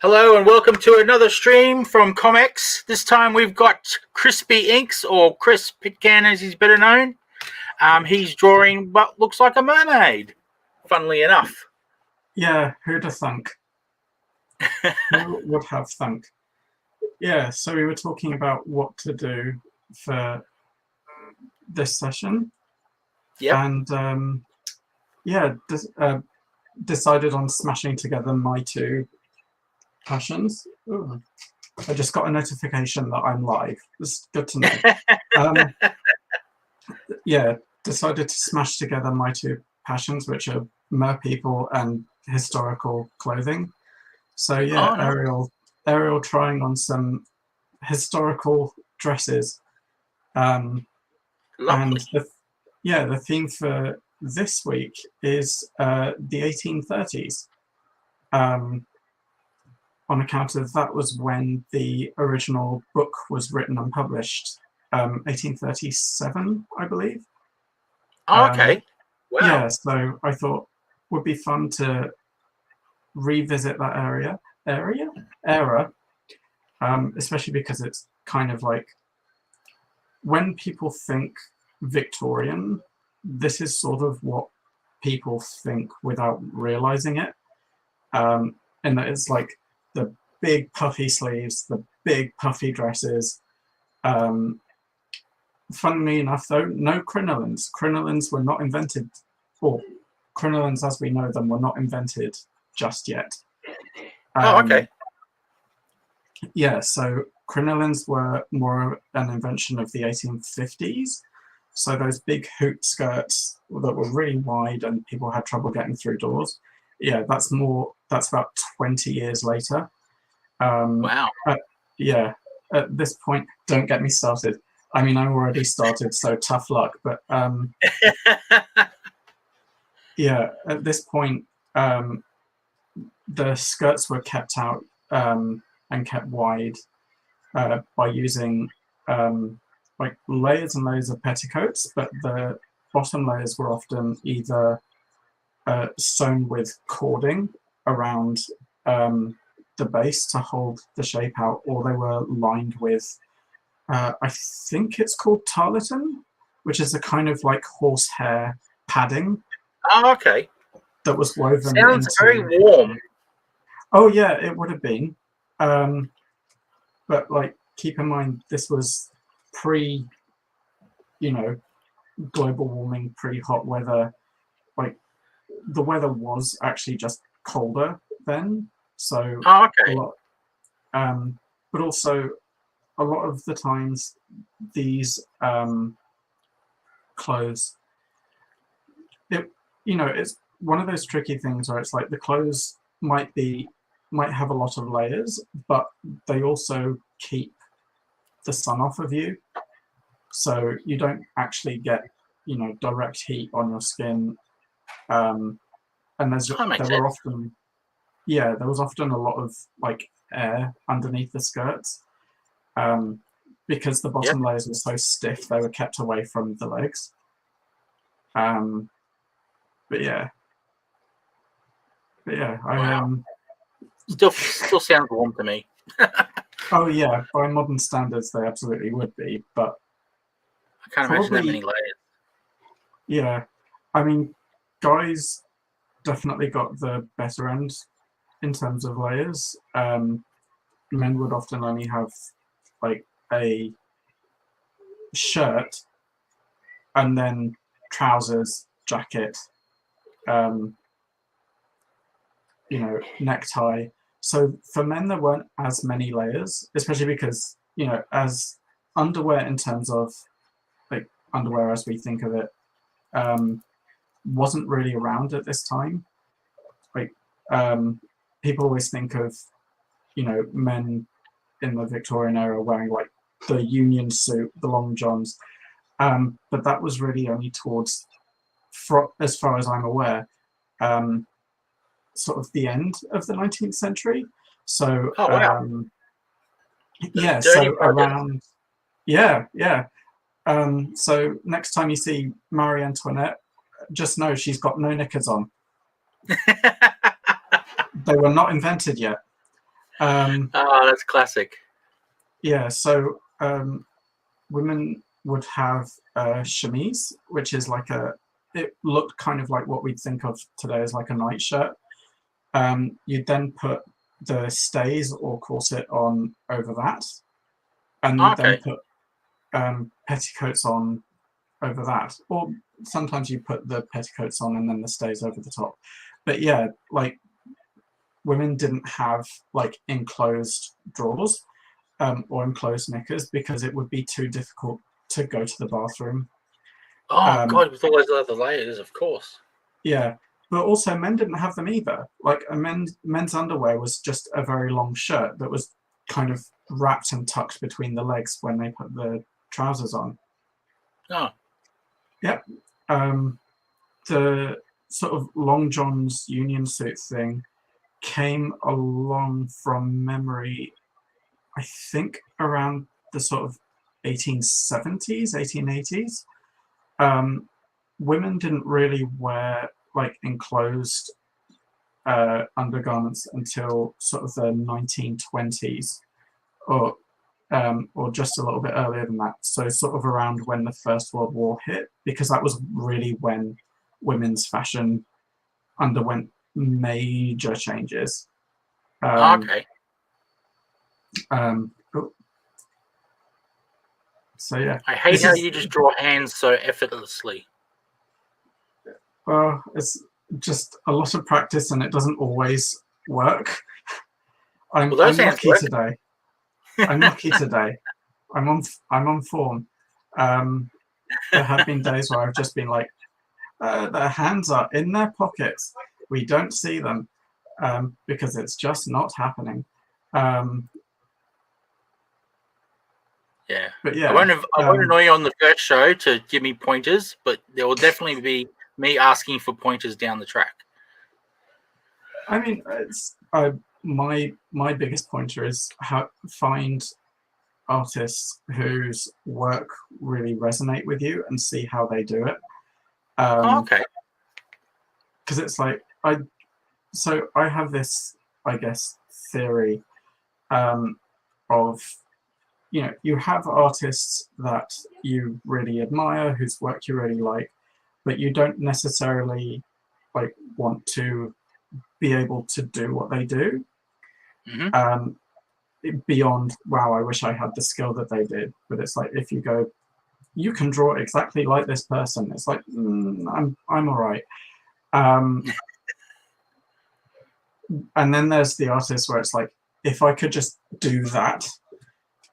Hello and welcome to another stream from ComX. This time we've got Crispy Inks, or Chris Pitcairn as he's better known. He's drawing what looks like a mermaid, funnily enough. Yeah, who'd have thunk? Who would have thunk? Yeah, so we were talking about what to do for this session. Yeah. And decided on smashing together my two passions. Ooh, I just got a notification that I'm live. It's good to know. Yeah, decided to smash together my two passions, which are mer people and historical clothing. So yeah, Ariel trying on some historical dresses. And the theme for this week is the 1830s. On account of that was when the original book was written and published, 1837, I believe. Oh, okay. Wow. Yeah, so I thought would be fun to revisit that era, especially because it's kind of like when people think Victorian, this is sort of what people think without realizing it, and that it's like the big puffy sleeves, the big puffy dresses. Funnily enough, though, no crinolines. Crinolines were not invented, or crinolines as we know them were not invented just yet. Okay. Yeah, so crinolines were more an invention of the 1850s. So those big hoop skirts that were really wide and people had trouble getting through doors. Yeah, that's about 20 years later. Wow. At this point, don't get me started. I mean, I'm already started, so tough luck. But yeah, at this point, the skirts were kept out and kept wide by using like layers and layers of petticoats, but the bottom layers were often either sewn with cording around the base to hold the shape out, or they were lined with I think it's called tarlatan, which is a kind of like horsehair padding. Oh, okay. That was woven. Sounds very warm. Oh yeah, it would have been. But like, keep in mind, this was pre, global warming, pre-hot weather. Like, the weather was actually just colder then. So, okay. But also, a lot of the times, these clothes, it's one of those tricky things where it's like the clothes might have a lot of layers, but they also keep the sun off of you, so you don't actually get direct heat on your skin. And there was often a lot of like air underneath the skirts, because the bottom layers were so stiff they were kept away from the legs. Still sounds warm to me. Oh yeah, by modern standards they absolutely would be, but I can't imagine that many layers. Yeah, I mean, guys definitely got the better end in terms of layers. Men would often only have like a shirt and then trousers, jacket, necktie. So for men, there weren't as many layers, especially because, as underwear in terms of like underwear as we think of it, wasn't really around at this time. Like, people always think of, men in the Victorian era wearing like the union suit, the long johns. But that was really only towards, as far as I'm aware, sort of the end of the 19th century. So, so next time you see Marie Antoinette just know she's got no knickers on. They were not invented yet. Oh, that's classic. Yeah, so women would have a chemise, which is like it looked kind of like what we'd think of today as like a nightshirt. You'd then put the stays or corset on over that, and you'd then put petticoats on over that, or sometimes you put the petticoats on and then the stays over the top. But yeah, like women didn't have like enclosed drawers or enclosed knickers because it would be too difficult to go to the bathroom. Oh God, with all those other layers, of course. Yeah, but also men didn't have them either. Like men's underwear was just a very long shirt that was kind of wrapped and tucked between the legs when they put the trousers on. Oh. Yep. The sort of long johns union suit thing came along from memory, I think around the sort of 1870s, 1880s. Women didn't really wear like enclosed undergarments until sort of the 1920s, or just a little bit earlier than that. So sort of around when the First World War hit, because that was really when women's fashion underwent major changes. Okay. So yeah. I hate how you just draw hands so effortlessly. Well, it's just a lot of practice and it doesn't always work. I'm lucky today. I'm lucky today. I'm on form. There have been days where I've just been like, their hands are in their pockets. We don't see them because it's just not happening. Yeah. But yeah, I won't annoy you on the first show to give me pointers, but there will definitely be me asking for pointers down the track. I mean, it's my biggest pointer is find artists whose work really resonate with you and see how they do it. Okay. Because it's like I have this, I guess, theory of, you have artists that you really admire, whose work you really like, but you don't necessarily like want to be able to do what they do. Mm-hmm. Beyond, wow, I wish I had the skill that they did. But it's like, if you go, you can draw exactly like this person, it's like, I'm all right. And then there's the artist where it's like, if I could just do that,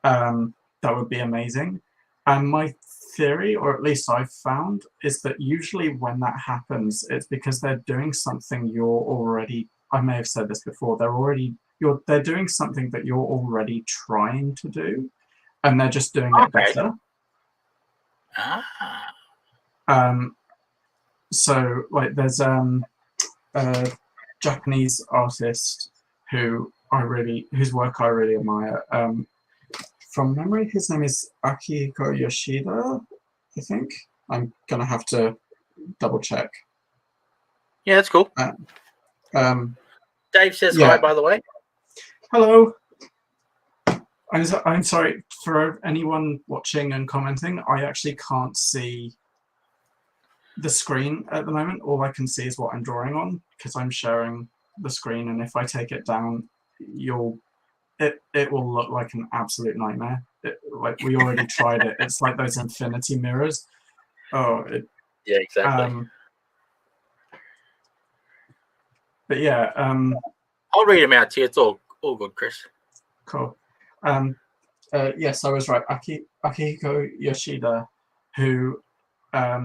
that would be amazing. And my theory, or at least I've found, is that usually when that happens, it's because they're doing something you're already, I may have said this before, they're doing something that you're already trying to do, and they're just doing it better. So like there's a Japanese artist whose work I really admire. From memory, his name is Akihiko Yoshida, I think. I'm gonna have to double check. Yeah, that's cool. Dave says hi, by the way. Hello. I'm sorry for anyone watching and commenting. I actually can't see the screen at the moment. All I can see is what I'm drawing on because I'm sharing the screen, and if I take it down, it will look like an absolute nightmare. Like we already tried it. It's like those infinity mirrors. Yeah, exactly. But yeah, I'll read them out to you. It's all good, Chris. Cool. Yes, I was right. Akihiko Yoshida, who I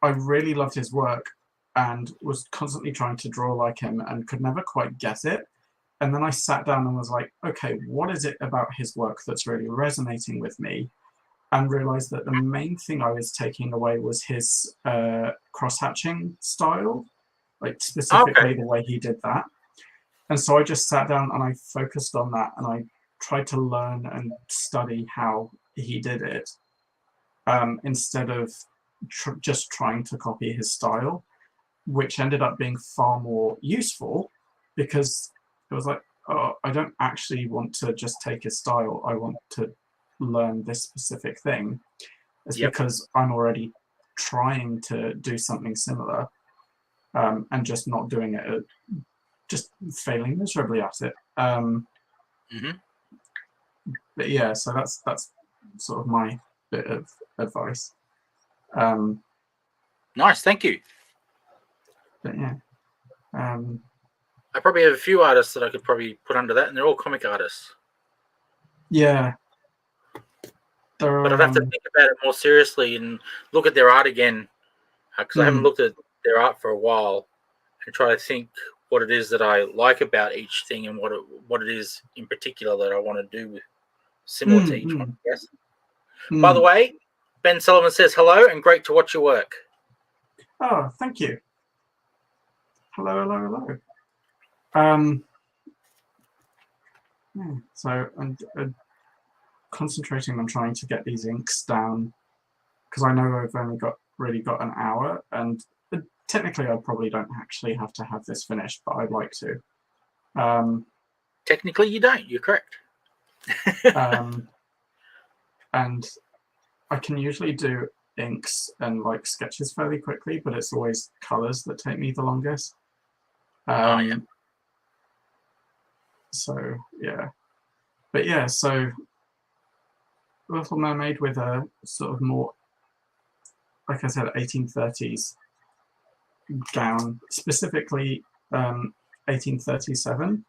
really loved his work and was constantly trying to draw like him and could never quite get it. And then I sat down and was like, okay, what is it about his work that's really resonating with me? And realized that the main thing I was taking away was his cross-hatching style, like specifically the way he did that. And so I just sat down and I focused on that, and I tried to learn and study how he did it, instead of just trying to copy his style, which ended up being far more useful because it was like, oh, I don't actually want to just take his style. I want to learn this specific thing. It's because I'm already trying to do something similar and just not doing it, just failing miserably at it. But yeah, so that's sort of my bit of advice. Nice, thank you. But yeah. I probably have a few artists that I could probably put under that, and they're all comic artists. Yeah. But I'd have to think about it more seriously and look at their art again, because I haven't looked at their art for a while, and try to think what it is that I like about each thing and what it is in particular that I want to do similar to each one, I guess. By the way, Ben Sullivan says hello and great to watch your work. Oh, thank you. Hello. So I'm concentrating on trying to get these inks down because I know I've only got an hour, and technically I probably don't actually have to have this finished, but I'd like to. Technically you don't, you're correct. And I can usually do inks and like sketches fairly quickly, but it's always colors that take me the longest. So yeah, but yeah, so Little Mermaid with a sort of more, like I said, 1830s gown, specifically 1837,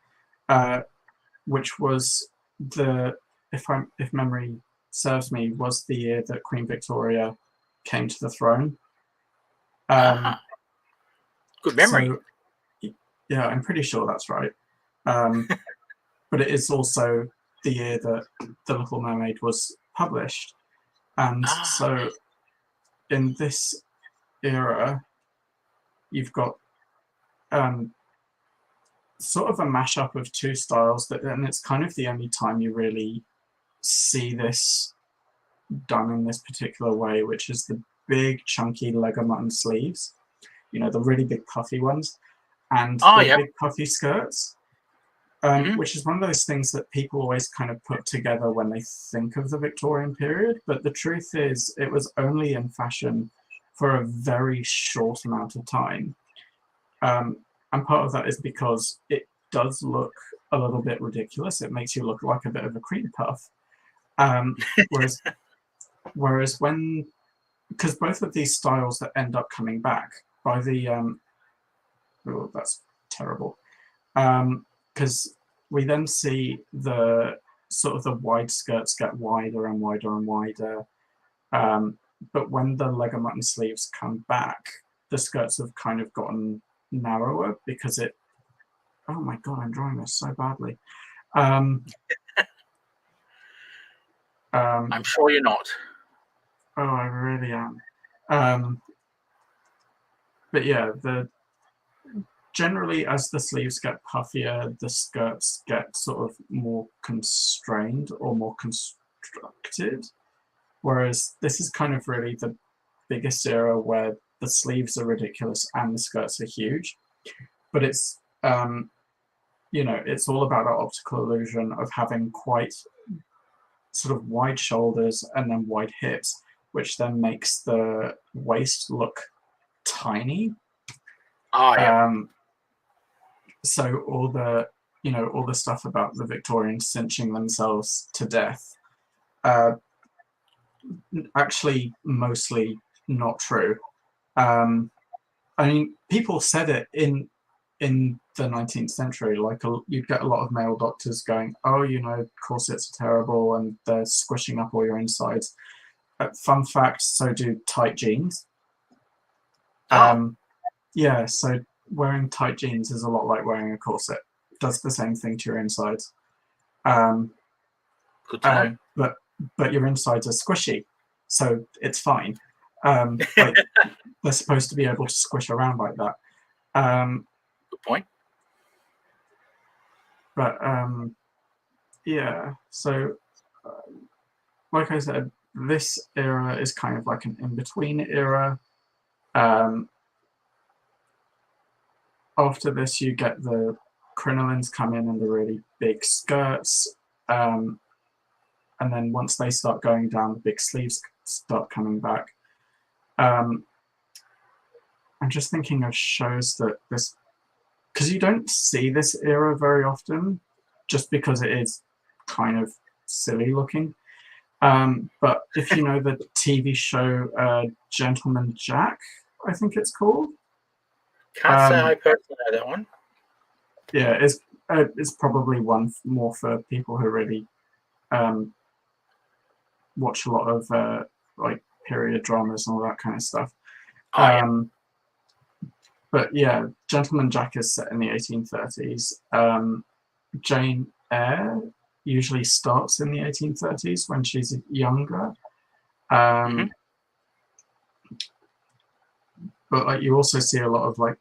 which was if memory serves me, was the year that Queen Victoria came to the throne. Good memory. So, yeah, I'm pretty sure that's right. But it is also the year that The Little Mermaid was published. And so in this era, you've got sort of a mashup of two styles, and it's kind of the only time you really see this done in this particular way, which is the big chunky Lego mutton sleeves, the really big puffy ones, and the big puffy skirts, which is one of those things that people always kind of put together when they think of the Victorian period. But the truth is, it was only in fashion for a very short amount of time. And part of that is because it does look a little bit ridiculous. It makes you look like a bit of a cream puff. Whereas because both of these styles that end up coming back by the, oh, that's terrible. Because we then see the sort of the wide skirts get wider and wider and wider. But when the Lego mutton sleeves come back, the skirts have kind of gotten narrower because oh my god, I'm drawing this so badly. I'm sure you're not. Oh, I really am. But yeah, generally as the sleeves get puffier, the skirts get sort of more constrained or more constructed. Whereas this is kind of really the biggest era where the sleeves are ridiculous and the skirts are huge. But it's it's all about that optical illusion of having quite sort of wide shoulders and then wide hips, which then makes the waist look tiny. So all the stuff about the Victorians cinching themselves to death, actually mostly not true. I mean, people said it in the 19th century. Like you'd get a lot of male doctors going, "Oh, corsets are terrible and they're squishing up all your insides." Fun fact: so do tight jeans. Yeah, so wearing tight jeans is a lot like wearing a corset. It does the same thing to your insides. Good to know. But your insides are squishy, so it's fine. Like, they're supposed to be able to squish around like that. Good point. But yeah, so like I said, this era is kind of like an in-between era. After this, you get the crinolines come in the really big skirts. And then once they start going down, the big sleeves start coming back. I'm just thinking of shows that this, because you don't see this era very often, just because it is kind of silly looking. But if you know the TV show Gentleman Jack, I think it's called. Can't say I personally know that one. Yeah, it's probably one more for people who really watch a lot of like period dramas and all that kind of stuff. But yeah, Gentleman Jack is set in the 1830s. Jane Eyre usually starts in the 1830s when she's younger. But like you also see a lot of like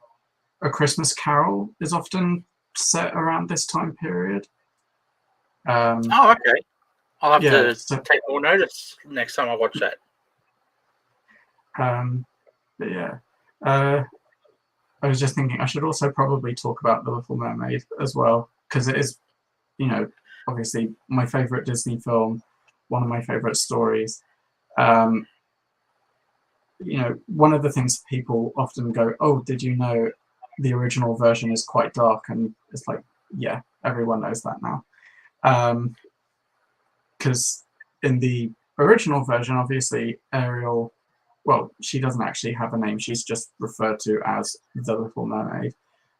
A Christmas Carol is often set around this time period. Oh, okay. I'll have to take more notice next time I watch that. But yeah, I was just thinking I should also probably talk about The Little Mermaid as well, because it is, you know, obviously my favorite Disney film, one of my favorite stories. You know, one of the things people often go, "Oh, did you know the original version is quite dark?" And it's like, yeah, everyone knows that now. Because in the original version, obviously, Ariel, well, she doesn't actually have a name. She's just referred to as the Little Mermaid.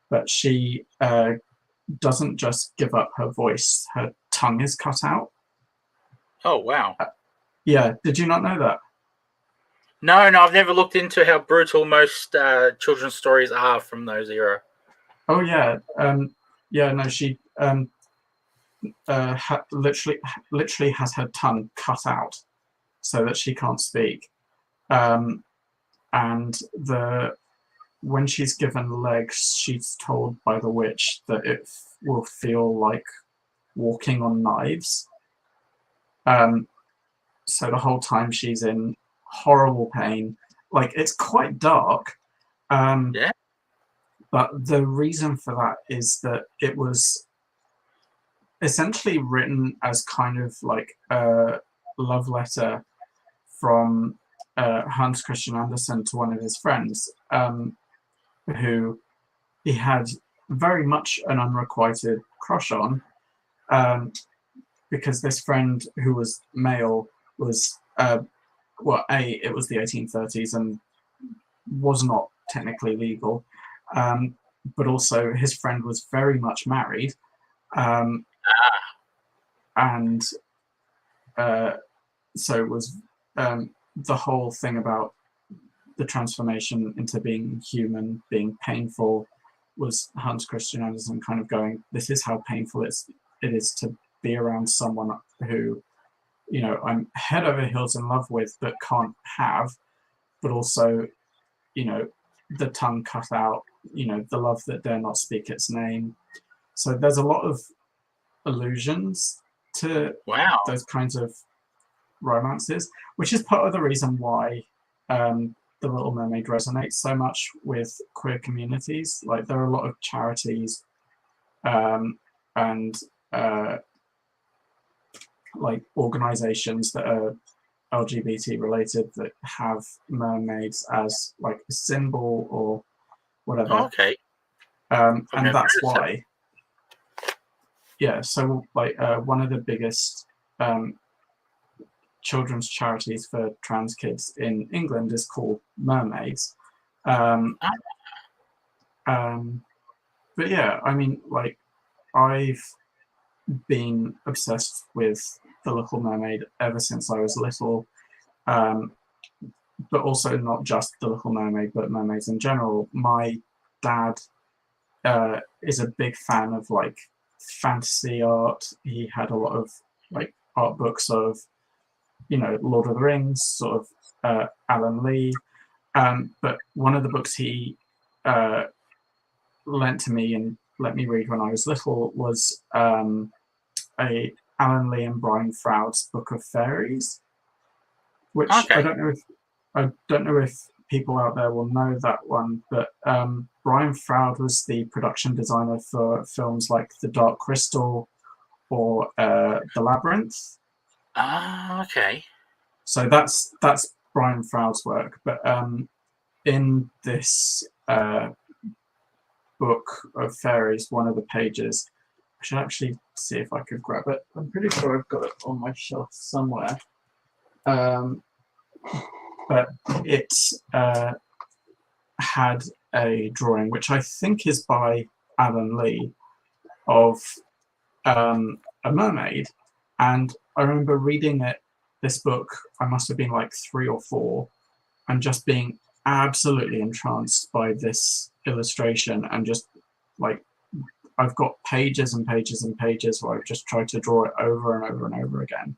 But she doesn't just give up her voice. Her tongue is cut out. Oh, wow. Yeah, did you not know that? No, I've never looked into how brutal most children's stories are from those era. Oh, yeah. No, she literally has her tongue cut out so that she can't speak. And when she's given legs, she's told by the witch that it will feel like walking on knives. So the whole time she's in horrible pain. Like, it's quite dark. Yeah. But the reason for that is that it was essentially written as kind of like a love letter from Hans Christian Andersen to one of his friends, who he had very much an unrequited crush on, because this friend, who was male, was it was the 1830s and was not technically legal, but also his friend was very much married, and so it was the whole thing about the transformation into being human, being painful, was Hans Christian Andersen kind of going, this is how painful it is to be around someone who, you know, I'm head over heels in love with but can't have, but also, you know, the tongue cut out, you know, the love that dare not speak its name. So there's a lot of allusions to those kinds of romances, which is part of the reason why The Little Mermaid resonates so much with queer communities. Like, there are a lot of charities and like organizations that are LGBT related that have mermaids as like a symbol or whatever. Okay. And that's why. Yeah, so like one of the biggest children's charities for trans kids in England is called Mermaids. But yeah, I mean, like, I've been obsessed with The Little Mermaid ever since I was little, but also not just The Little Mermaid, but mermaids in general. My dad is a big fan of like fantasy art. He had a lot of like art books of, you know, Lord of the Rings, sort of Alan Lee. But one of the books he lent to me and let me read when I was little was a Alan Lee and Brian Froud's Book of Fairies. which Okay. I don't know if people out there will know that one, but Brian Froud was the production designer for films like The Dark Crystal or The Labyrinth. Ah, okay. So that's Brian Froud's work. But in this book of fairies, one of the pages, I should actually see if I could grab it. I'm pretty sure I've got it on my shelf somewhere. But it had a drawing, which I think is by Alan Lee, of a mermaid. And I remember reading this book, I must have been like 3 or 4, and just being absolutely entranced by this illustration, and just like, I've got pages and pages and pages where I've just tried to draw it over and over and over again.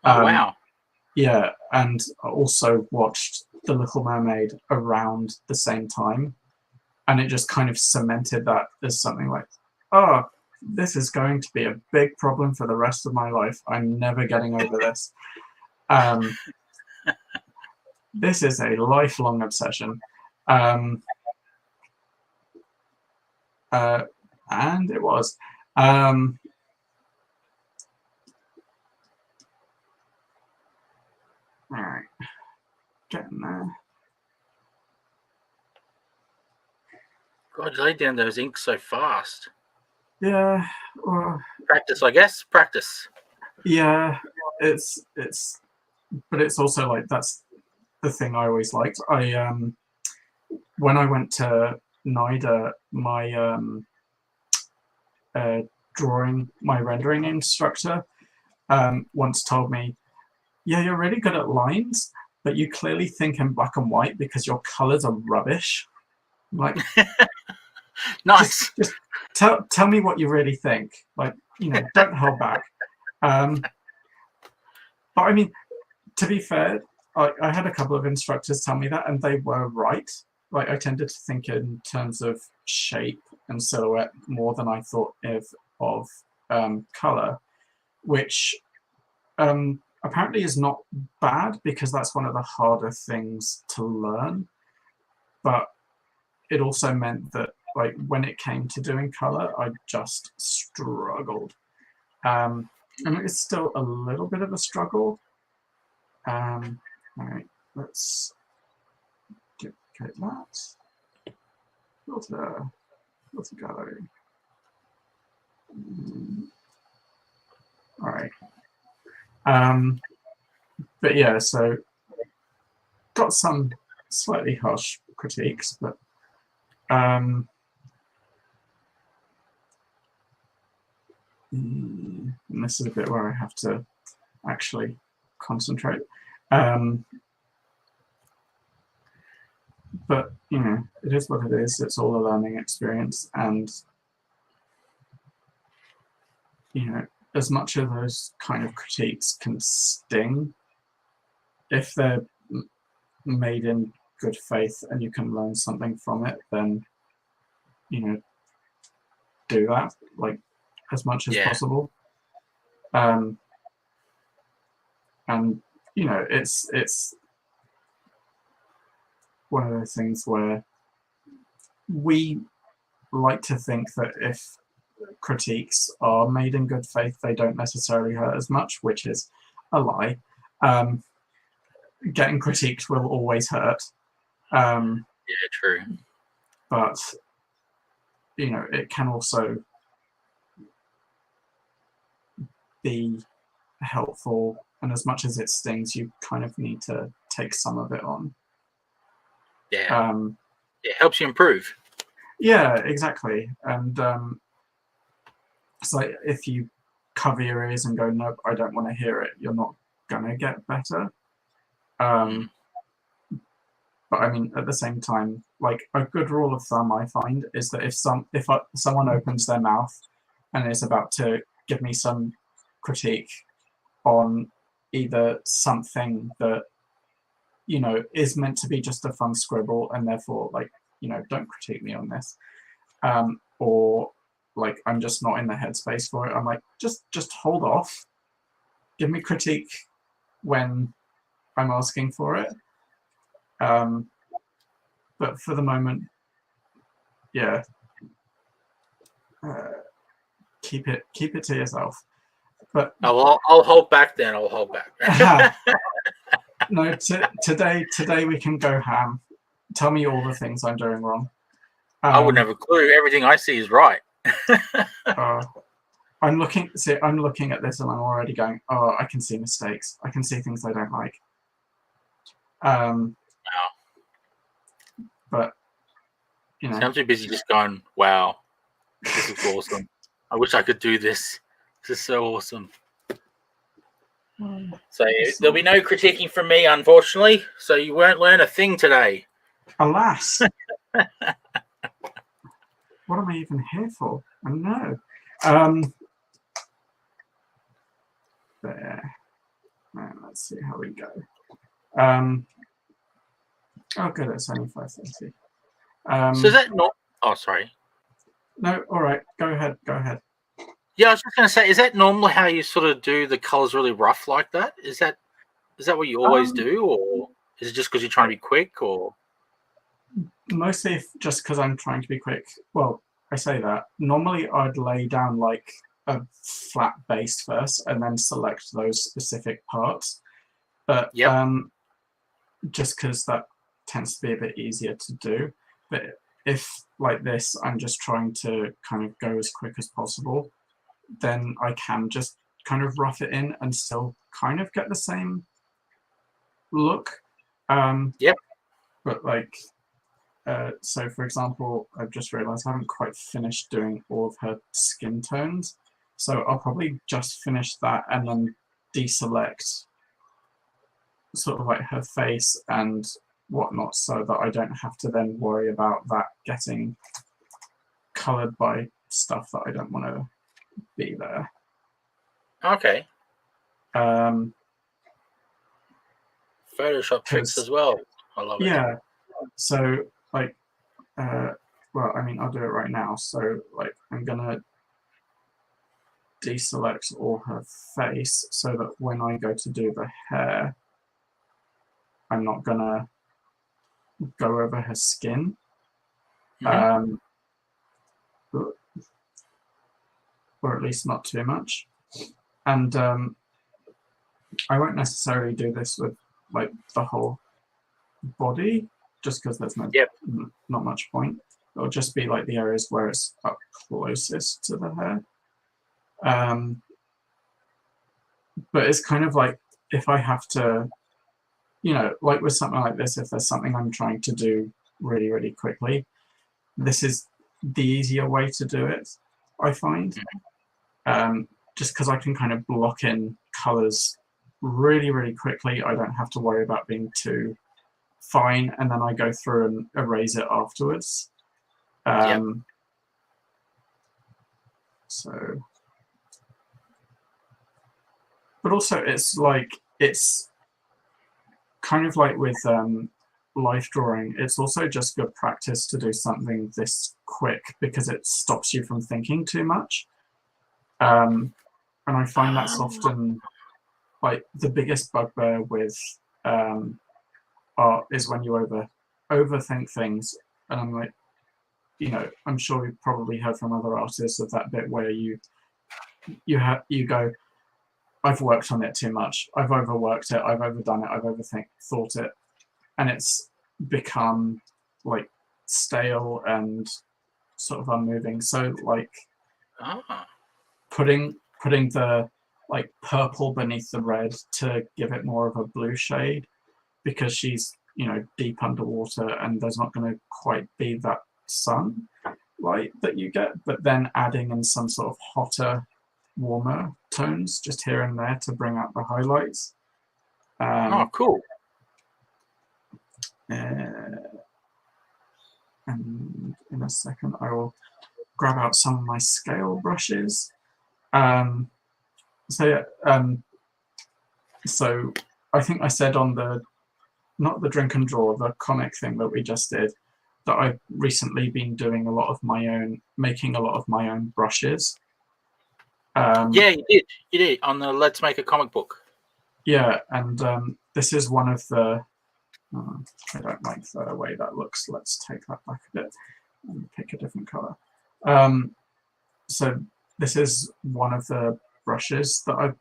Oh, wow. Yeah, and also watched The Little Mermaid around the same time, and it just kind of cemented that as something like, oh, this is going to be a big problem for the rest of my life. I'm never getting over this. This is a lifelong obsession. And it was. All right, getting there. God, you laid down those inks so fast. Yeah, well, Practice, I guess. Practice. yeah, it's but it's also like, that's the thing I always liked. When I went to NIDA, my my rendering instructor once told me, yeah, you're really good at lines, but you clearly think in black and white because your colors are rubbish. I'm like, Nice. Just tell me what you really think. Like, don't hold back. But I mean, to be fair, I had a couple of instructors tell me that, and they were right. Like, I tended to think in terms of shape and silhouette more than I thought of color, which apparently is not bad, because that's one of the harder things to learn. But it also meant that, like, when it came to doing color, I just struggled. And it's still a little bit of a struggle. All right, let's duplicate that. Filter gallery. All right. But yeah, so got some slightly harsh critiques, but and this is a bit where I have to actually concentrate. But it is what it is. It's all a learning experience, and as much of those kind of critiques can sting, if they're made in good faith and you can learn something from it, then do that, like, as much as possible. And it's one of those things where we like to think that if critiques are made in good faith, they don't necessarily hurt as much, which is a lie. Getting critiqued will always hurt. Yeah, true. But it can also be helpful, and as much as it stings, you kind of need to take some of it on. Yeah. It helps you improve. Yeah, exactly. And it's like, if you cover your ears and go, nope, I don't want to hear it, you're not gonna get better. But I mean, at the same time, like, a good rule of thumb I find is that if someone opens their mouth and is about to give me some critique on either something that is meant to be just a fun scribble, and therefore, like, don't critique me on this, or like, I'm just not in the headspace for it, I'm like, just hold off. Give me critique when I'm asking for it. But for the moment, yeah, keep it to yourself. But I'll hold back then. I'll hold back. no, today we can go ham. Tell me all the things I'm doing wrong. I wouldn't have a clue. Everything I see is right. I'm looking at this and I'm already going, oh, I can see mistakes. I can see things I don't like. But you know, I'm too busy just going, wow, this is awesome. I wish I could do this. This is so awesome. So there'll be no critiquing from me, unfortunately. So you won't learn a thing today. Alas. What am I even here for? I don't know. There. And let's see how we go. Oh, good. It's only 5:30. So is that not? Oh, sorry. No. All right. Go ahead. Yeah, I was just going to say, is that normally how you sort of do the colors really rough like that? Is that what you always do, or is it just because you're trying to be quick, or? Mostly just because I'm trying to be quick. Well, I say that. Normally, I'd lay down like a flat base first and then select those specific parts. But just because that tends to be a bit easier to do. But if, like this, I'm just trying to kind of go as quick as possible, then I can just kind of rough it in and still kind of get the same look. But like, so for example, I've just realized I haven't quite finished doing all of her skin tones. So I'll probably just finish that and then deselect sort of like her face and whatnot, so that I don't have to then worry about that getting colored by stuff that I don't want to be there. Okay. Photoshop tricks as well. I love it. Yeah. So like, well, I mean, I'll do it right now. So like, I'm gonna deselect all her face so that when I go to do the hair, I'm not gonna go over her skin. Or at least not too much. And I won't necessarily do this with like the whole body, just because there's not much point. It'll just be like the areas where it's up closest to the hair. But it's kind of like, if I have to, you know, like with something like this, if there's something I'm trying to do really, really quickly, this is the easier way to do it, I find. Just because I can kind of block in colors really, really quickly. I don't have to worry about being too fine, and then I go through and erase it afterwards. So, but also it's kind of like with life drawing, it's also just good practice to do something this quick because it stops you from thinking too much. And I find that's often like the biggest bugbear with art is when you overthink things. And I'm like, you know, I'm sure you've probably heard from other artists of that bit where you go, I've worked on it too much. I've overworked it. I've overdone it. I've thought it, and it's become like stale and sort of unmoving. So like putting the like purple beneath the red to give it more of a blue shade, because she's, you know, deep underwater and there's not going to quite be that sun light that you get, but then adding in some sort of hotter, warmer tones just here and there to bring out the highlights. Cool. And in a second I will grab out some of my scale brushes. So I think I said on the, not the drink and draw, the comic thing that we just did, that I've recently been doing a lot of my own, making a lot of my own brushes. Yeah, you did on the Let's Make a Comic Book. Yeah, and this is one of the, I don't like the way that looks. Let's take that back a bit and pick a different color. So this is one of the brushes that I've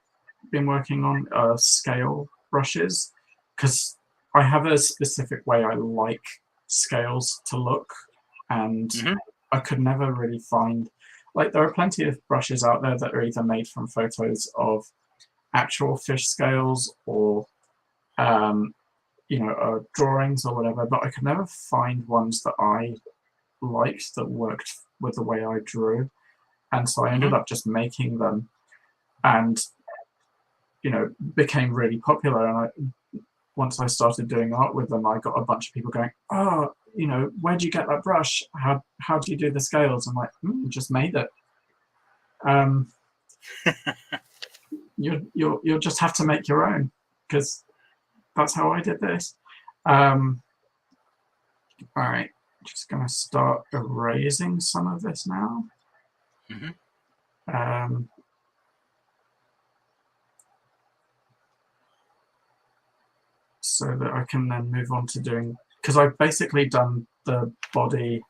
been working on, scale brushes, because I have a specific way I like scales to look, and I could never really find, like, there are plenty of brushes out there that are either made from photos of actual fish scales or drawings or whatever, but I could never find ones that I liked that worked with the way I drew. And so I ended up just making them, and became really popular. And once I started doing art with them, I got a bunch of people going, "Oh, where'd you get that brush? How do you do the scales?" I'm like, just made it. You'll just have to make your own, because that's how I did this. All right, just gonna start erasing some of this now. So that I can then move on to doing, because I've basically done the body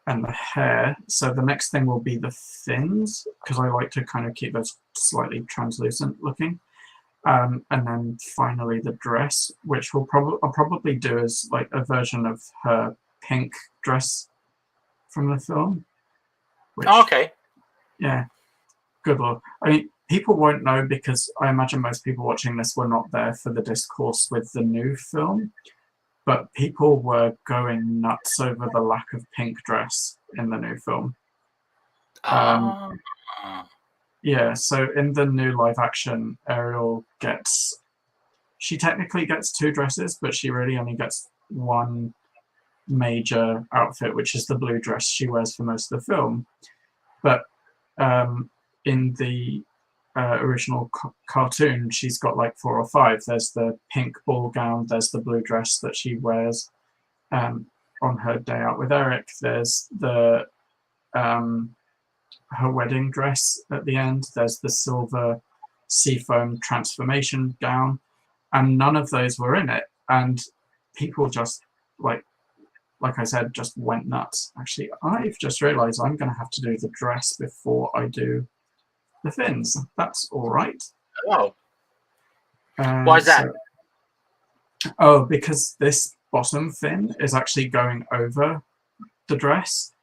and the hair. So the next thing will be the fins, because I like to kind of keep those slightly translucent looking. And then finally the dress, which I'll probably do as like a version of her pink dress from the film. Which, okay. Yeah, good lord. I mean, people won't know, because I imagine most people watching this were not there for the discourse with the new film, but people were going nuts over the lack of pink dress in the new film. Yeah, so in the new live action, Ariel she technically gets 2 dresses, but she really only gets one major outfit, which is the blue dress she wears for most of the film. But in the original cartoon, she's got like 4 or 5. There's the pink ball gown, there's the blue dress that she wears on her day out with Eric, there's the her wedding dress at the end, there's the silver seafoam transformation gown, and none of those were in it, and people just like I said, just went nuts. Actually, I've just realized I'm going to have to do the dress before I do the fins. That's all right. Oh. Why is that? Because this bottom fin is actually going over the dress.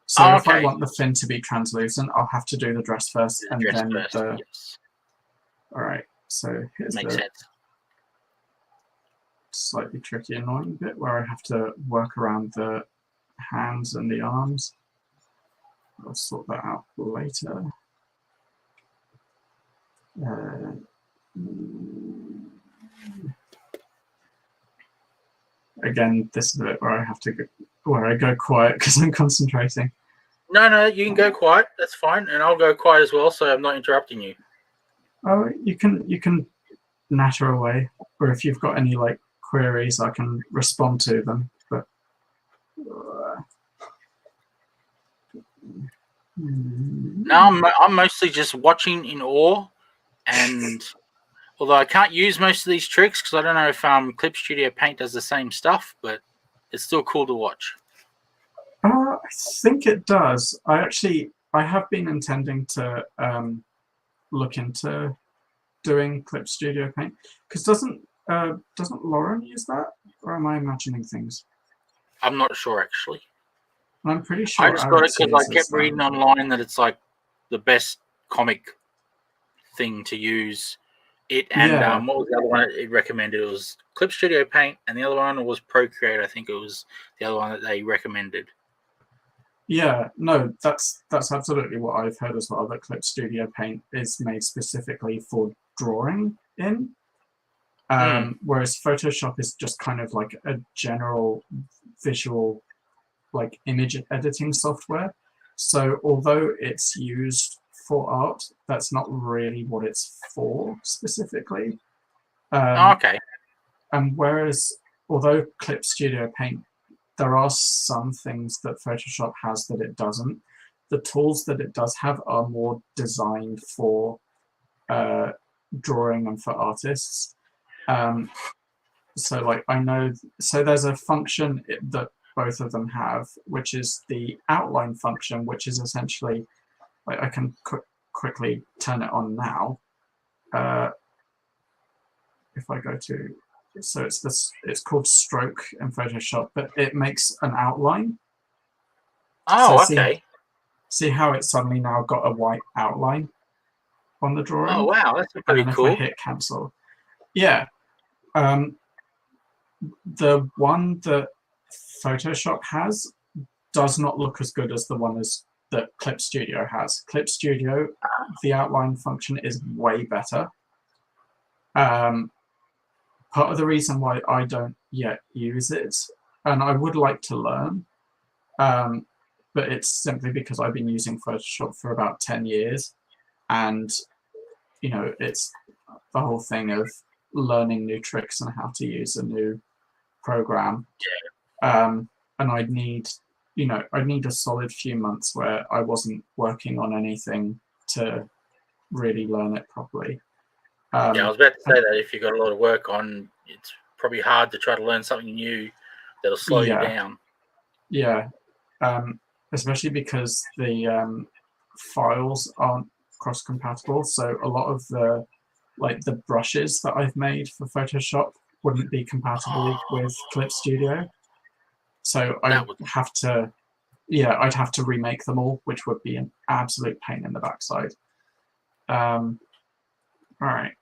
So if I want the fin to be translucent, I'll have to do the dress first, and then the... Yes. All right, so here's Makes sense. Slightly tricky, annoying bit where I have to work around the hands and the arms. I'll sort that out later. Again, this is the bit where I have to go quiet because I'm concentrating. No, you can go quiet. That's fine, and I'll go quiet as well, so I'm not interrupting you. Oh, you can natter away, or if you've got any like queries, I can respond to them. But no, I'm mostly just watching in awe, and although I can't use most of these tricks because I don't know if Clip Studio Paint does the same stuff, but it's still cool to watch. I think it does. I have been intending to look into doing Clip Studio Paint, because doesn't Lauren use that, or am I imagining things? I'm not sure actually. I'm pretty sure. I just got it because I kept reading online that it's like the best comic thing to use. It and what was the other one it recommended? It was Clip Studio Paint, and the other one was Procreate. I think it was the other one that they recommended. Yeah, no, that's absolutely what I've heard as well. That Clip Studio Paint is made specifically for drawing in, whereas Photoshop is just kind of like a general visual, like image editing software. So although it's used for art, that's not really what it's for specifically. Okay. And whereas, although Clip Studio Paint, there are some things that Photoshop has that it doesn't. The tools that it does have are more designed for drawing and for artists. So like I know, so there's a function that both of them have, which is the outline function, which is essentially, like I can quickly turn it on now. If I go to, so it's this, it's called stroke in Photoshop, but it makes an outline. Oh, So okay. see how it's suddenly now got a white outline on the drawing? Oh, wow, that's And pretty then if cool. I hit cancel, yeah. The one that Photoshop has does not look as good as the one that Clip Studio has. Clip Studio, the outline function is way better. Part of the reason why I don't yet use it, and I would like to learn, but it's simply because I've been using Photoshop for about 10 years, and you know, it's the whole thing of learning new tricks and how to use a new program. And I'd need, you know, I'd need a solid few months where I wasn't working on anything to really learn it properly. Yeah, I was about to say that if you've got a lot of work on, it's probably hard to try to learn something new that'll slow you down. Yeah, especially because the files aren't cross-compatible. So a lot of the brushes that I've made for Photoshop wouldn't be compatible with Clip Studio. So I'd have to, I'd have to remake them all, which would be an absolute pain in the backside. All right,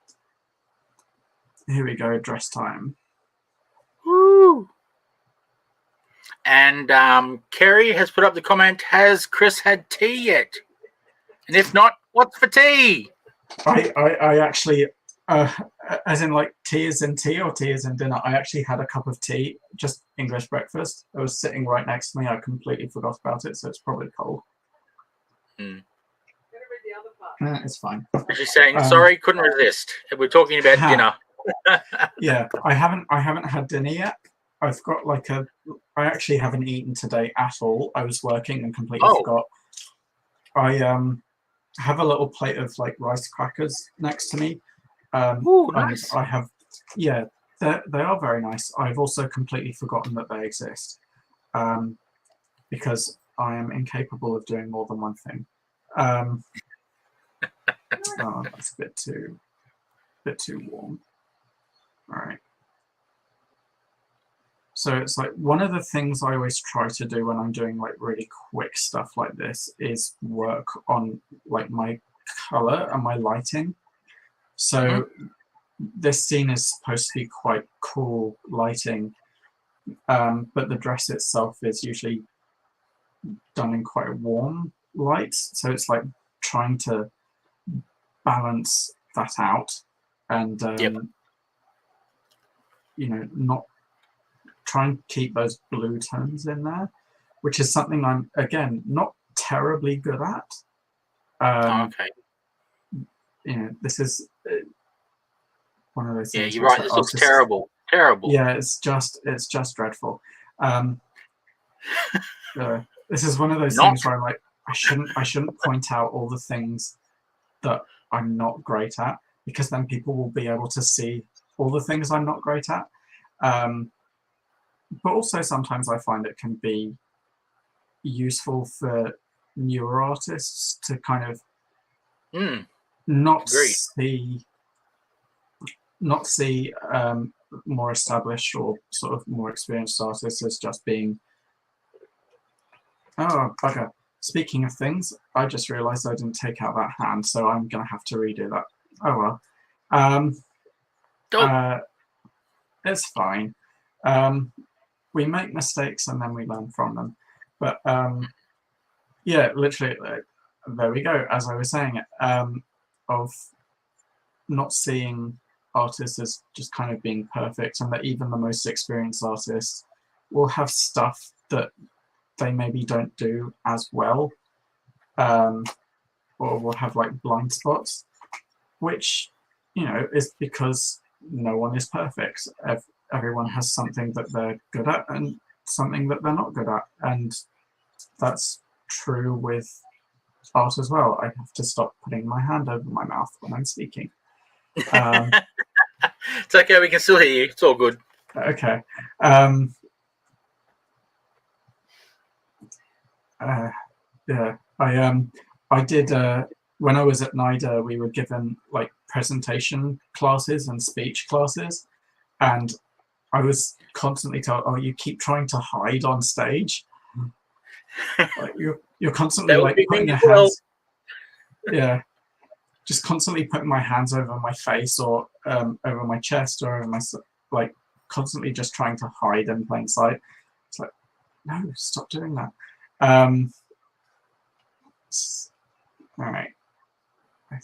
here we go, dress time. Woo! And Kerry has put up the comment, has Chris had tea yet? And if not, what's for tea? I actually, as in like tea is in tea or tea is in dinner, I actually had a cup of tea, just English breakfast. It was sitting right next to me. I completely forgot about it, so it's probably cold. It's fine. She's saying, sorry, couldn't resist. We're talking about dinner. Yeah, I haven't had dinner yet. I've got I actually haven't eaten today at all. I was working and completely forgot. I have a little plate of like rice crackers next to me. Ooh, nice. And I have, yeah, they are very nice. I've also completely forgotten that they exist, because I am incapable of doing more than one thing. Oh, that's a bit too warm. All right. So it's like one of the things I always try to do when I'm doing like really quick stuff like this is work on like my color and my lighting. So this scene is supposed to be quite cool lighting, but the dress itself is usually done in quite warm light. So it's like trying to balance that out and, you know, not try and keep those blue tones in there, which is something I'm, again, not terribly good at. Okay. You know, this is one of those things. Yeah, you're right. This looks terrible. Terrible. Yeah, it's just dreadful. This is one of those things where I'm like, I shouldn't point out all the things that I'm not great at, because then people will be able to see all the things I'm not great at. But also sometimes I find it can be useful for newer artists to kind of not see more established or sort of more experienced artists as just being, oh bugger. Speaking of things, I just realized I didn't take out that hand, so I'm gonna have to redo that. Oh well. It's fine. We make mistakes and then we learn from them. But yeah, literally, there we go. As I was saying, of not seeing artists as just kind of being perfect, and that even the most experienced artists will have stuff that they maybe don't do as well, or will have like blind spots, which, you know, is because no one is perfect. Everyone has something that they're good at and something that they're not good at, and that's true with art as well. I have to stop putting my hand over my mouth when I'm speaking. It's okay. We can still hear you. It's all good. Okay. Yeah, I did when I was at NIDA, we were given like presentation classes and speech classes, and I was constantly told, "Oh, you keep trying to hide on stage. Like, you're constantly That would like be putting me your as well. hands, yeah, just constantly putting my hands over my face or over my chest or over my like constantly just trying to hide in plain sight. It's like, no, stop doing that. All right. I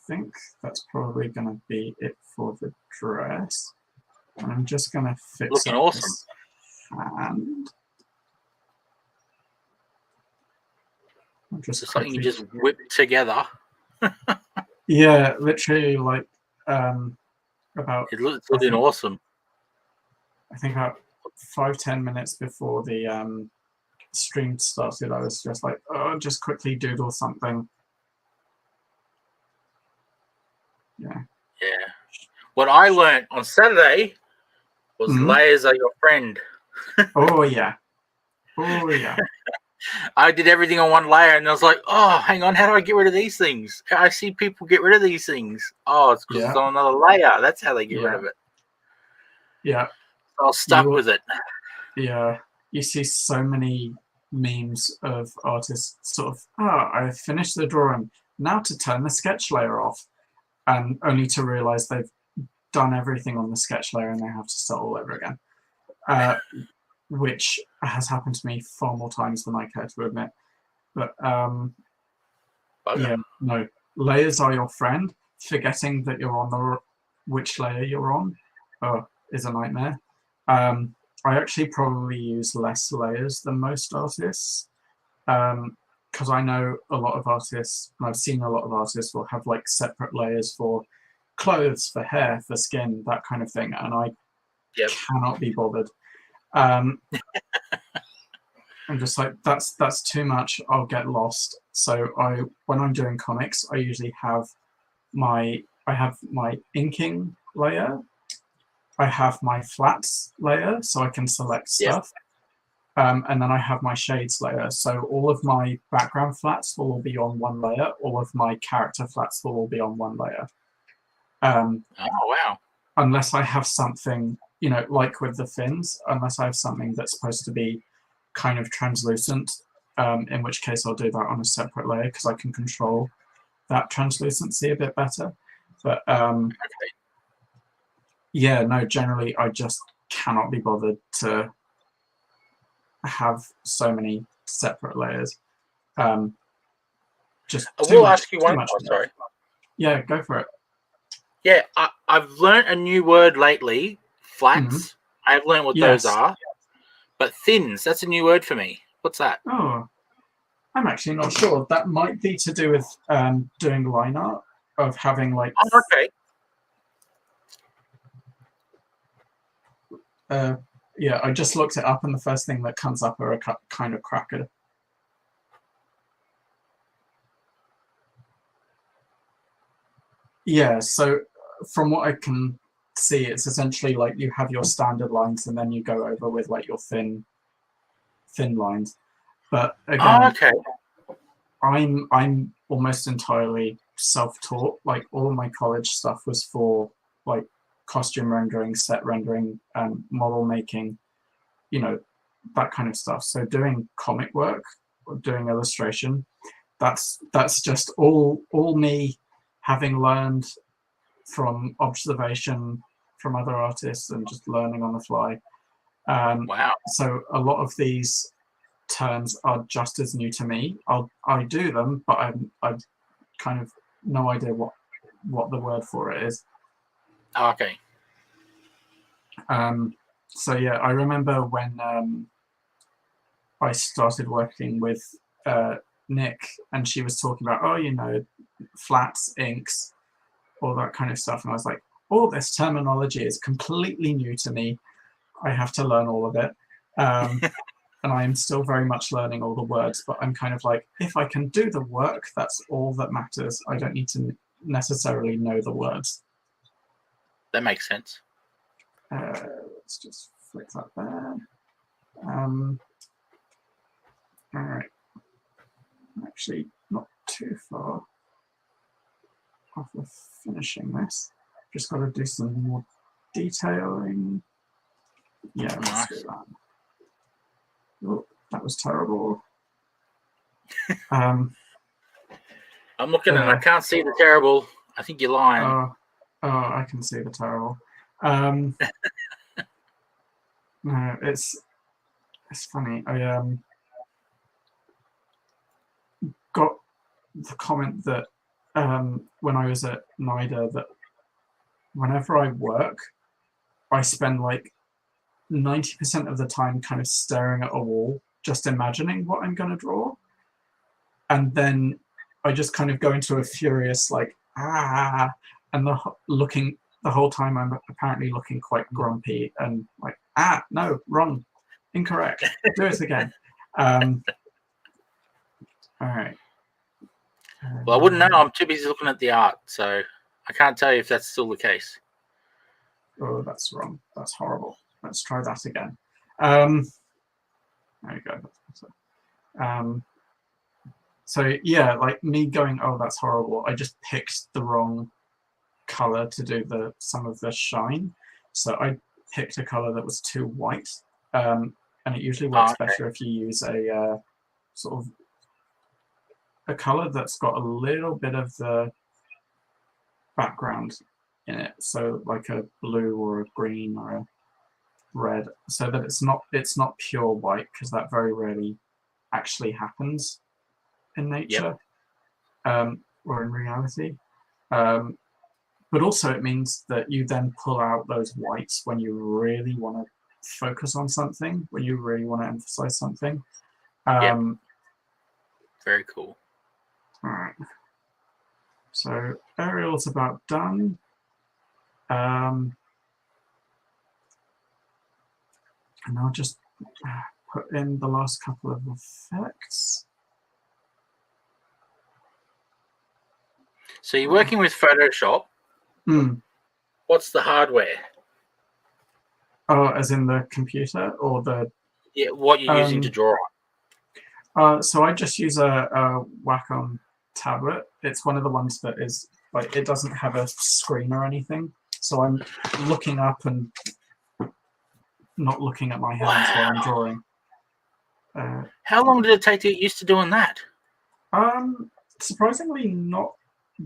think that's probably going to be it for the dress. I'm just going to fix Looking up awesome. this hand. It's something you just whip together. Yeah, literally like about It's looking awesome. I think about 5-10 minutes before the stream started, I was just like, oh, just quickly doodle something. Yeah. Yeah. What I learned on Saturday was layers are your friend. Oh yeah. Oh yeah. I did everything on one layer, and I was like, "Oh, hang on, how do I get rid of these things?" I see people get rid of these things. Oh, it's because it's on another layer. That's how they get rid of it. Yeah. I was stuck with it. Yeah. You see so many memes of artists sort of, I finished the drawing. Now to turn the sketch layer off, and only to realize they've done everything on the sketch layer and they have to start all over again. Which has happened to me far more times than I care to admit. But yeah, no, layers are your friend. Forgetting that you're on which layer you're on is a nightmare. I actually probably use less layers than most artists because I know a lot of artists, and I've seen a lot of artists will have like separate layers for clothes, for hair, for skin, that kind of thing, and I cannot be bothered. I'm just like, that's too much. I'll get lost. So when I'm doing comics, I usually have my inking layer. I have my flats layer, so I can select stuff. And then I have my shades layer. So all of my background flats will all be on one layer. All of my character flats will all be on one layer. Oh, wow. Unless I have something, like with the fins, unless I have something that's supposed to be kind of translucent, in which case I'll do that on a separate layer because I can control that translucency a bit better. But yeah, no, generally I just cannot be bothered to have so many separate layers. Just I will ask you one. Sorry. Yeah, go for it. Yeah, I've learned a new word lately. Flats. I've learned what those are. But thins, that's a new word for me. What's that? Oh, I'm actually not sure. That might be to do with doing line art, of having like. Oh, okay. Yeah, I just looked it up, and the first thing that comes up are a kind of cracker. Yeah, so from what I can see, it's essentially like you have your standard lines, and then you go over with like your thin lines. But again, I'm almost entirely self-taught. Like all of my college stuff was for like costume rendering, set rendering, model making, that kind of stuff. So doing comic work or doing illustration, that's just all me having learned from observation from other artists and just learning on the fly. Wow. So a lot of these terms are just as new to me. I do them, but I've kind of no idea what the word for it is. Okay. So yeah, I remember when I started working with Nick, and she was talking about, flats, inks, all that kind of stuff, and I was like, all this terminology is completely new to me. I have to learn all of it. And I am still very much learning all the words, but I'm kind of like, if I can do the work, that's all that matters. I don't need to necessarily know the words. That makes sense. Let's just flick that there. All right. Actually, not too far off of finishing this. Just got to do some more detailing. Yeah, let's Nice. do that. Oh, that was terrible. I'm looking and I can't see the terrible. I think you're lying. Oh, I can see the terrible. No, it's funny. I got the comment that when I was at NIDA that whenever I work, I spend like 90% of the time kind of staring at a wall, just imagining what I'm going to draw. And then I just kind of go into a furious like, and the whole time I'm apparently looking quite grumpy and like, no, wrong, incorrect, do it again. All right. Well, I wouldn't know. I'm too busy looking at the art, so I can't tell you if that's still the case. Oh, that's wrong. That's horrible. Let's try that again. There you go. That's better. So yeah, like me going, oh, that's horrible. I just picked the wrong color to do some of the shine. So I picked a color that was too white, and it usually works better if you use a sort of a color that's got a little bit of the background in it. So like a blue or a green or a red, so that it's not pure white, because that very rarely actually happens in nature. Or in reality. But also it means that you then pull out those whites when you really want to focus on something, when you really want to emphasize something. Very cool. All right. So Ariel's about done. And I'll just put in the last couple of effects. So you're working with Photoshop. What's the hardware? Oh, as in the computer or the... Yeah, what you're using to draw on. So I just use a Wacom tablet. It's one of the ones that is like, it doesn't have a screen or anything. So I'm looking up and not looking at my hands while I'm drawing. How long did it take to get used to doing that? Surprisingly not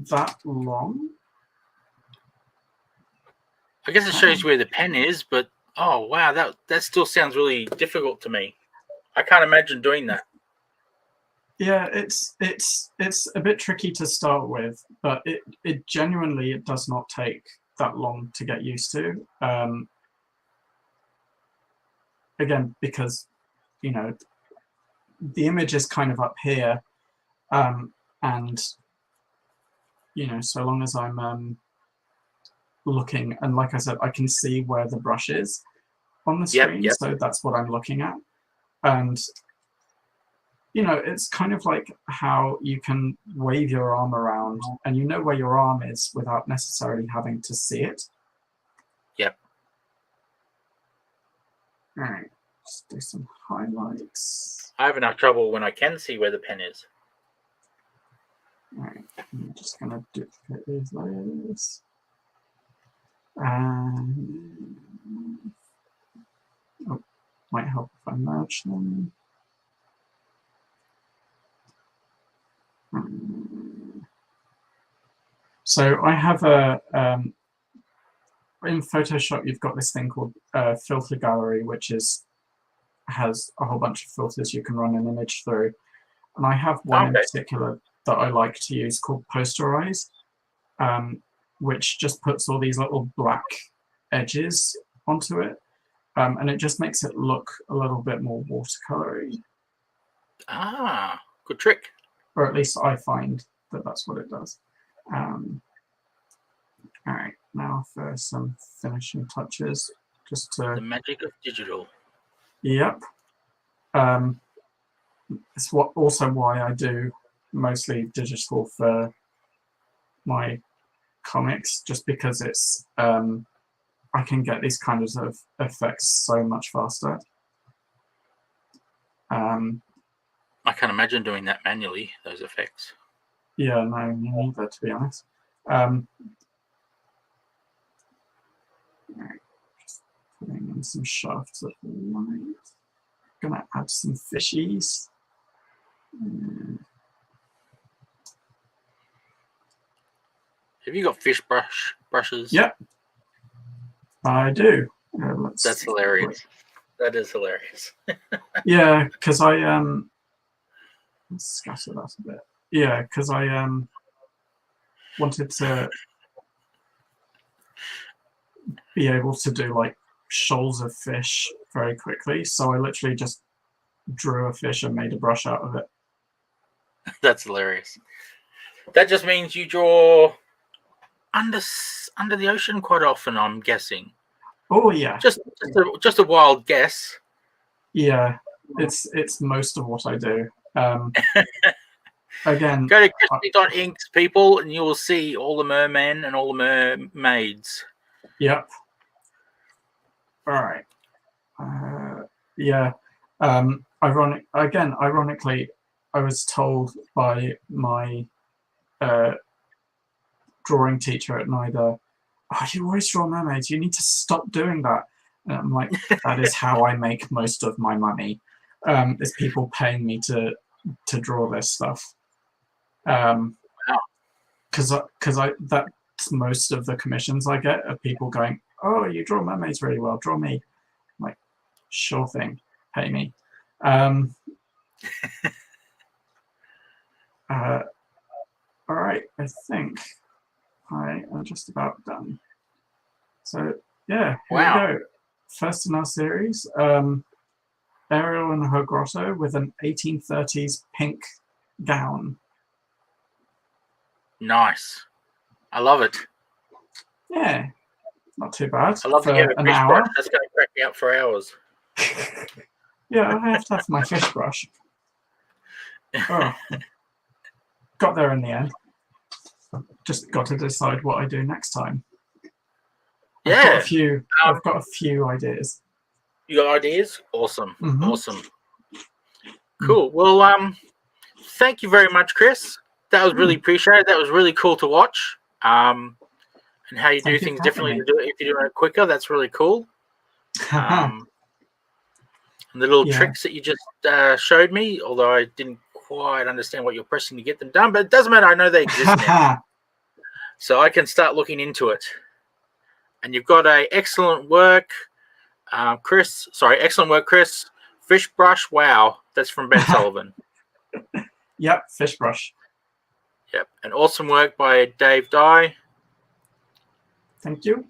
that long. I guess it shows you where the pen is, but oh wow, that still sounds really difficult to me. I can't imagine doing that. Yeah, it's a bit tricky to start with, but it genuinely does not take that long to get used to. Again, because the image is kind of up here, and so long as I'm looking, and like I said, I can see where the brush is on the screen, so that's what I'm looking at. And it's kind of like how you can wave your arm around and you know where your arm is without necessarily having to see it. All right, let's do some highlights. I have enough trouble when I can see where the pen is. All right, I'm just going to duplicate these layers. And might help if I merge them. So I have in Photoshop, you've got this thing called filter gallery, which has a whole bunch of filters you can run an image through. And I have one in particular that I like to use called Posterize, which just puts all these little black edges onto it. And it just makes it look a little bit more watercolory. Good trick. Or at least I find that that's what it does. All right, now for some finishing touches, just to... The magic of digital. Yep. It's also why I do mostly digital for my comics just because it's I can get these kinds of effects so much faster. I can't imagine doing that manually, those effects. Yeah, no, me neither, to be honest. Just putting in some shafts of light. Gonna add some fishies. Have you got fish brushes? Yep, I do. That's hilarious. That is hilarious. Yeah, because I let's scatter that a bit. Yeah, because I wanted to be able to do like shoals of fish very quickly, so I literally just drew a fish and made a brush out of it. That's hilarious. That just means you draw under the ocean quite often, I'm guessing. Oh yeah. Just a wild guess. Yeah, it's most of what I do. Again, go to crispy.inks, people, and you will see all the mermen and all the mermaids. Yep. All right. Yeah. Ironically, I was told by my drawing teacher at NIDA, "Oh, you always draw mermaids. You need to stop doing that." And I'm like, that is how I make most of my money. Is people paying me to draw this stuff. Because that's most of the commissions I get are people going, "Oh, you draw mermaids really well. Draw me." I'm like, sure thing, pay me. All right, I think I am just about done. So yeah, here we go. First in our series, Ariel in her grotto with an 1830s pink gown. Nice. I love it. Yeah, not too bad. I love for an hour. Brush. That's going to crack me up for hours. Yeah, I have to have my fish brush. Oh. Got there in the end. Just got to decide what I do next time. Yeah. I've got a few ideas. You got ideas? Awesome. Mm-hmm. Awesome. Cool. Well, thank you very much, Chris. That was really appreciated. That was really cool to watch. And how you do things differently if you're doing it quicker. That's really cool. And the little tricks that you just showed me, although I didn't quite understand what you're pressing to get them done, but it doesn't matter. I know they exist now. So I can start looking into it. And you've got excellent work, Chris. Sorry, excellent work, Chris. Fish brush, wow. That's from Ben Sullivan. Yep, fish brush. Yep, and awesome work by Dave Dye. Thank you.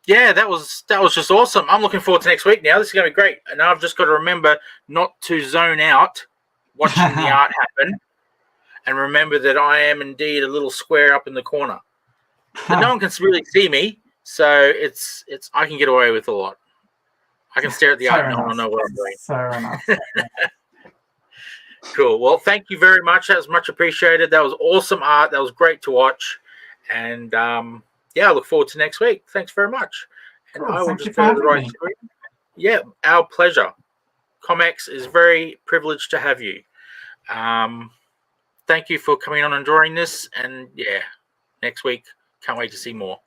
Yeah, that was just awesome. I'm looking forward to next week now. This is going to be great. And I've just got to remember not to zone out watching the art happen. And remember that I am indeed a little square up in the corner. But no one can really see me, so it's I can get away with a lot. I can stare at the art and no one will know what I'm doing. Fair enough. Cool. Well, thank you very much. That was much appreciated. That was awesome art. That was great to watch. And yeah, I look forward to next week. Thanks very much. And cool. I will just go to the right screen. Yeah, our pleasure. ComX is very privileged to have you. Thank you for coming on and drawing this. And yeah, next week, can't wait to see more.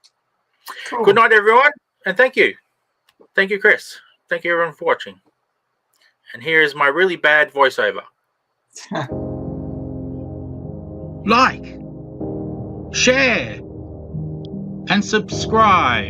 Cool. Good night, everyone. And thank you. Thank you, Chris. Thank you, everyone, for watching. And here is my really bad voiceover. Like, share, and subscribe.